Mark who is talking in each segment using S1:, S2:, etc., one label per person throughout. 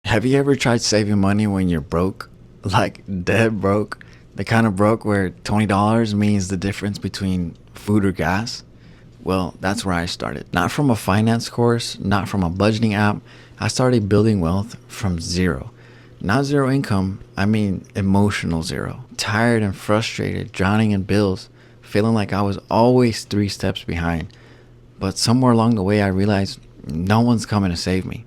S1: Have you ever tried saving money when you're broke? Like dead broke? The kind of broke where $20 means the difference between food or gas? Well, that's where I started. Not from a finance course, not from a budgeting app. I started building wealth from zero. Not zero income, I mean emotional zero. Tired and frustrated, drowning in bills, feeling like I was always 3 steps behind. But somewhere along the way, I realized no one's coming to save me.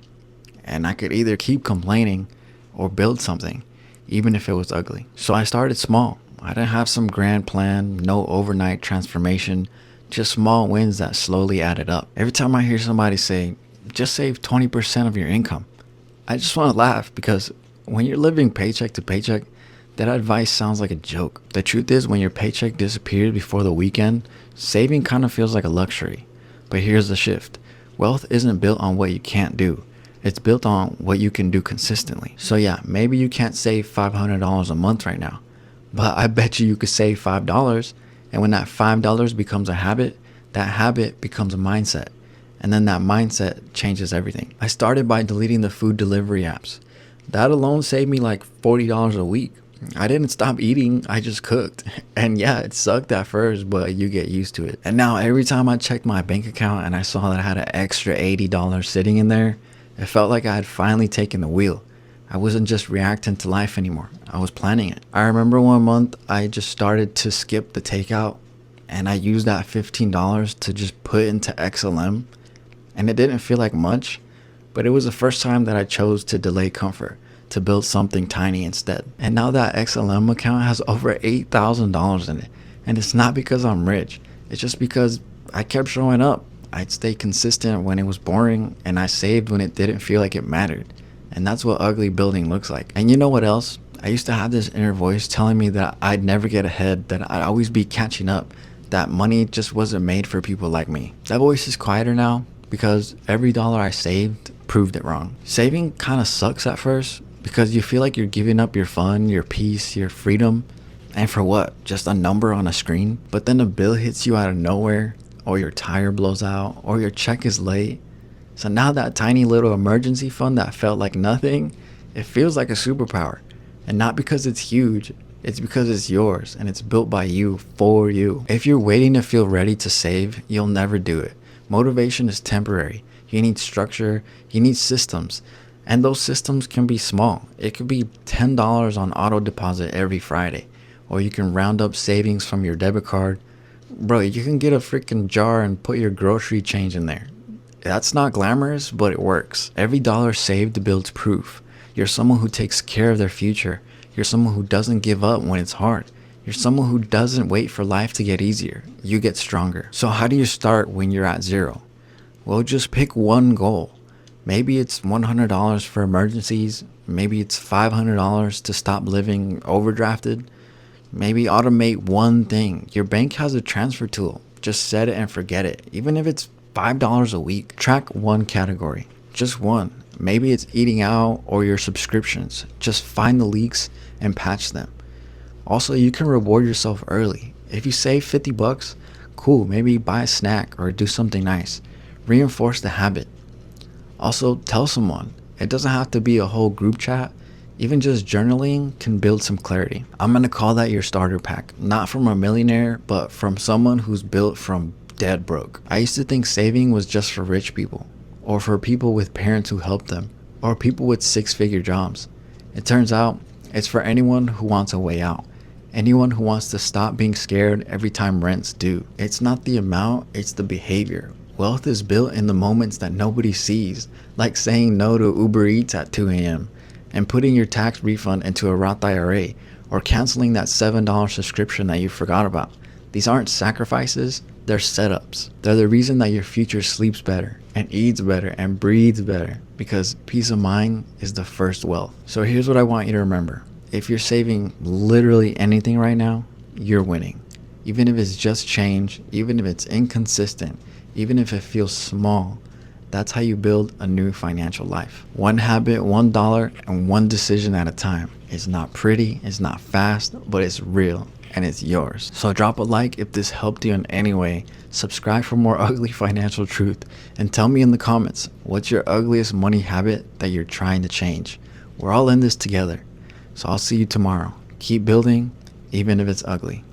S1: And I could either keep complaining or build something, even if it was ugly. So I started small. I didn't have some grand plan, no overnight transformation, just small wins that slowly added up. Every time I hear somebody say, just save 20% of your income, I just want to laugh because when you're living paycheck to paycheck, that advice sounds like a joke. The truth is, when your paycheck disappears before the weekend, saving kind of feels like a luxury. But here's the shift. Wealth isn't built on what you can't do. It's built on what you can do consistently. So yeah, maybe you can't save $500 a month right now, but I bet you could save $5. And when that $5 becomes a habit, that habit becomes a mindset. And then that mindset changes everything. I started by deleting the food delivery apps. That alone saved me like $40 a week. I didn't stop eating, I just cooked. And yeah, it sucked at first, but you get used to it. And now every time I checked my bank account and I saw that I had an extra $80 sitting in there, it felt like I had finally taken the wheel. I wasn't just reacting to life anymore. I was planning it. I remember one month I just started to skip the takeout and I used that $15 to just put into XLM. And it didn't feel like much, but it was the first time that I chose to delay comfort, to build something tiny instead. And now that XLM account has over $8,000 in it. And it's not because I'm rich. It's just because I kept showing up. I'd stay consistent when it was boring, and I saved when it didn't feel like it mattered. And that's what ugly building looks like. And you know what else? I used to have this inner voice telling me that I'd never get ahead, that I'd always be catching up, that money just wasn't made for people like me. That voice is quieter now because every dollar I saved proved it wrong. Saving kind of sucks at first because you feel like you're giving up your fun, your peace, your freedom. And for what? Just a number on a screen? But then a bill hits you out of nowhere, or your tire blows out, or your check is late. So now that tiny little emergency fund that felt like nothing, it feels like a superpower. And not because it's huge, it's because it's yours and it's built by you for you. If you're waiting to feel ready to save, you'll never do it. Motivation is temporary. You need structure, you need systems. And those systems can be small. It could be $10 on auto deposit every Friday. Or you can round up savings from your debit card. Bro, you can get a freaking jar and put your grocery change in there. That's not glamorous, but it works. Every dollar saved builds proof. You're someone who takes care of their future. You're someone who doesn't give up when it's hard. You're someone who doesn't wait for life to get easier. You get stronger. So how do you start when you're at zero? Well, just pick one goal. Maybe it's $100 for emergencies. Maybe it's $500 to stop living overdrafted. Maybe automate one thing. Your bank has a transfer tool. Just set it and forget it. Even if it's $5 a week. Track one category. Just one. Maybe it's eating out or your subscriptions. Just find the leaks and patch them. Also, you can reward yourself early. If you save $50, cool. Maybe buy a snack or do something nice. Reinforce the habit. Also, tell someone. It doesn't have to be a whole group chat. Even just journaling can build some clarity. I'm going to call that your starter pack. Not from a millionaire, but from someone who's built from dead broke. I used to think saving was just for rich people, or for people with parents who helped them, or people with 6-figure jobs. It turns out it's for anyone who wants a way out. Anyone who wants to stop being scared every time rent's due. It's not the amount, it's the behavior. Wealth is built in the moments that nobody sees, like saying no to Uber Eats at 2 a.m. and putting your tax refund into a Roth IRA, or canceling that $7 subscription that you forgot about. These aren't sacrifices, they're setups. They're the reason that your future sleeps better, and eats better, and breathes better, because peace of mind is the first wealth. So here's what I want you to remember. If you're saving literally anything right now, you're winning. Even if it's just change, even if it's inconsistent, even if it feels small, that's how you build a new financial life. One habit, $1, and one decision at a time. It's not pretty, it's not fast, but it's real. and it's yours. So drop a like if this helped you in any way, subscribe for more ugly financial truth, and tell me in the comments, what's your ugliest money habit that you're trying to change? We're all in this together. So I'll see you tomorrow. Keep building, even if it's ugly.